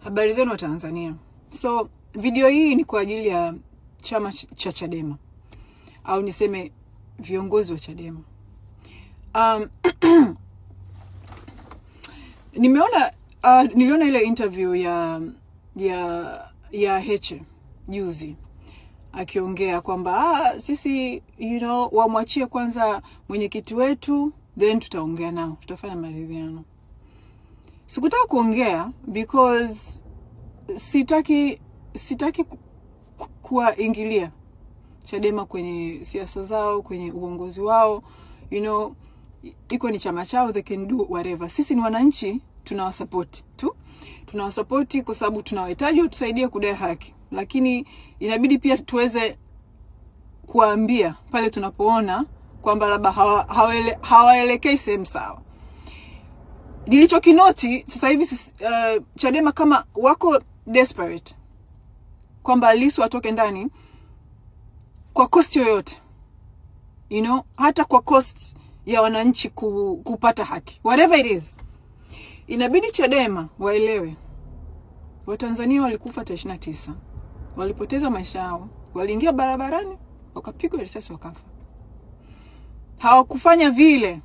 Habari zenu wa Tanzania. So video hii ni kwa ajili ya chama cha Chadema, au niseme viongozi wa Chadema. Niliona ile interview ya Heche juzi akiongea kwamba sisi wamwachie kwanza mwenyekiti wetu, then tutaongea nao, tutafanya maridhiano. Sikutaka kuongea because sitaki kuwaingilia Chadema kwenye siasa zao, kwenye uongozi wao. Iko ni chama chao, they can do whatever. Sisi ni wananchi, tunawasupport tu. Tunawasupport kwa sababu tunawahitaji watusaidie kudai haki. Lakini inabidi pia tuweze kuambia pale tunapoona kwamba labda hawaelekei sehemu sawa. Nilichokinoti sasa hivi Chadema kama wako desperate kwamba Lissu atoke ndani kwa cost yoyote. Hata kwa cost ya wananchi kupata haki. Whatever it is. Inabidi Chadema waelewe. Watanzania walikufa 29. Walipoteza maisha yao. Waliingia barabarani, wakapigwa risasi wakafa. Hawakufanya vile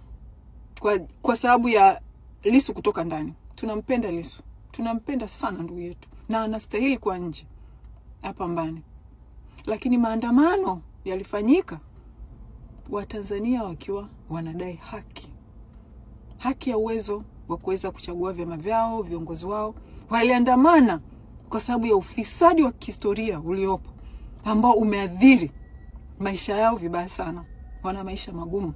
kwa sababu ya Lissu kutoka ndani. Tunampenda Lissu. Tunampenda sana ndugu yetu. Na anastahili kwa nje apambane. Lakini maandamano yalifanyika Watanzania wakiwa wanadai haki. Haki ya uwezo wa kuweza kuchagua vyama vyao, viongozi wao. Waliandamana kwa sababu ya ufisadi wa kihistoria uliopo ambao umeathiri maisha yao vibaya sana. Wana maisha magumu.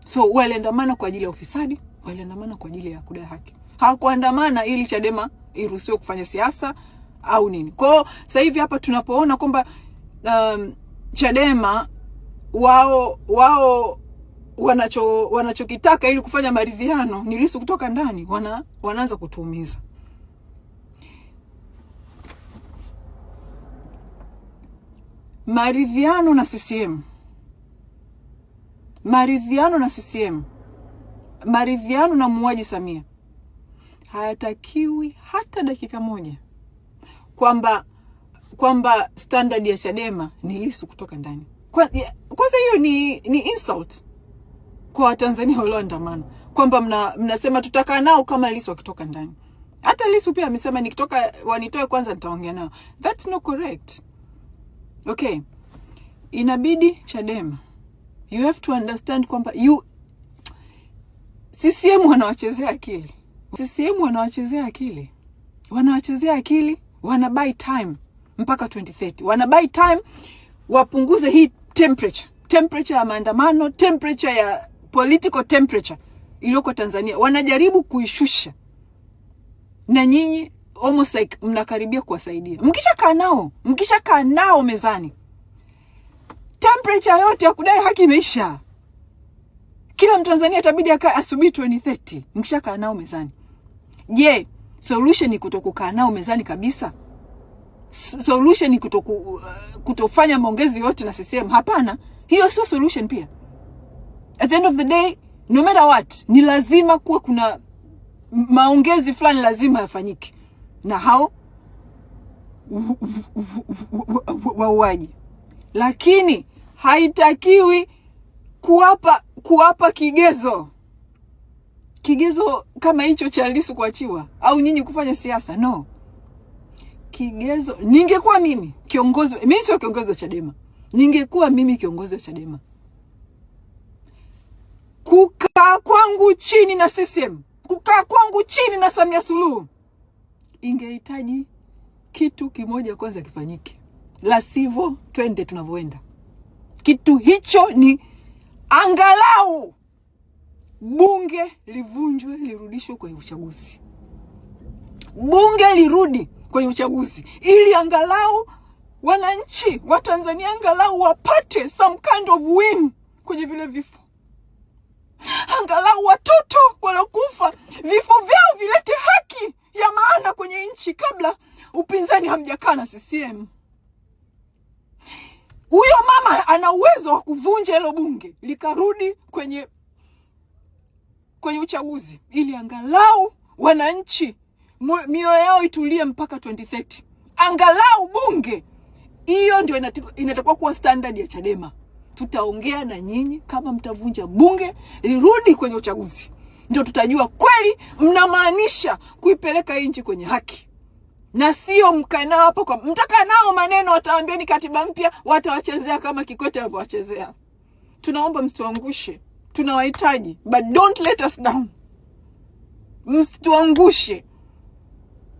So waliandamana kwa ajili ya ufisadi, waliandamana kwa ajili ya kudai haki. Hawakuandamana ili Chadema iruhusiwe kufanya siasa au nini. Kwa hiyo sasa hivi hapa tunapoona kwamba Chadema wao wanachokitaka ili kufanya maridhiano ni Lissu kutoka ndani, wanaanza kutuumiza. Maridhiano na muuaji Samia hayatakiwi hata dakika moja kwamba standard ya Chadema ni Lissu kutoka ndani. Kwanza hiyo ni insult kwa Watanzania walioandamana, kwamba mnasema tutakaa nao kama Lissu akitoka ndani. Hata Lissu pia amesema nikitoka wanitoe kwanza nitaongea nao. That's not correct. Okay. Inabidi Chadema, you have to understand kwamba CCM wanawachezea akili. Wanawachezea akili, wana buy time mpaka 2030. Wana buy time wapunguze hii temperature ya maandamano, temperature ya political temperature iliyoko Tanzania. Wanajaribu kuishusha. Na nyinyi almost like mnakaribia kuwasaidia. Mkishakaa nao mezani, temperature yote ya kudai haki imeisha. Kila Mtanzania itabidi asubiri 2030 mkishakaa nao mezani. Je, solution ni kutokukaa nao mezani kabisa? Solution ni kutofanya maongezi yote na CCM? Hapana, hiyo sio solution pia. At the end of the day, no matter what, ni lazima kuwa kuna maongezi fulani lazima yafanyike na hao wauaji. Lakini haitakiwi kuwapa kigezo kama hicho cha Lissu kuachiwa au nyinyi kufanya siasa. No. Kigezo, ningekuwa mimi sio kiongozi wa Chadema. Ningekuwa mimi kiongozi wa Chadema, kukaa kwangu chini na CCM, kukaa kwangu chini na Samia Suluhu, ingehitaji kitu kimoja kwanza kifanyike. La sivyo twende tunavyoenda. Kitu hicho ni angalau bunge livunjwe, lirudishwe kwenye uchaguzi. Bunge lirudi kwenye uchaguzi ili angalau wananchi wa Tanzania angalau wapate some kind of win kwenye vile vifo. Angalau watoto walokufa vifo vyao vilete haki ya maana kwenye nchi kabla upinzani hamjakaa na CCM. Huyo mama ana uwezo wa kuvunja hilo bunge likarudi kwenye uchaguzi ili angalau wananchi mioyo yao itulie mpaka 2030. Angalau bunge. Hiyo ndio inatakiwa kuwa standard ya Chadema. Tutaongea na nyinyi kama mtavunja bunge lirudi kwenye uchaguzi. Ndio tutajua kweli mnamaanisha kuipeleka nchi kwenye haki. Na sio mkanao hapo kwa mtaka nao maneno wataambieni katiba mpya, watawachezea kama Kikwete alivyowachezea. Tunaomba msituangushe. Tunawahitaji, but don't let us down. Msituangushe.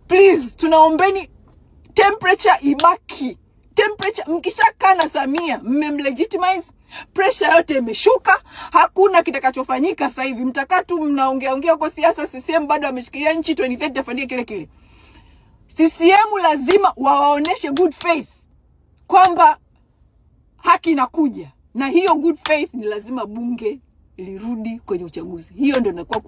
Please, tunaombeni temperature ibaki. Temperature, mkishakaa na Samia, mmemlegitimize, pressure yote imeshuka, hakuna kitakachofanyika sasa hivi. Mtakaa tu mnaongea kwa siasa. CCM bado ameshikilia nchi, 2030 afanyie kile kile. CCM lazima wawaoneshe good faith kwamba haki inakuja, na hiyo good faith ni lazima bunge lirudi kwenye uchaguzi. Hiyo ndio inakuwa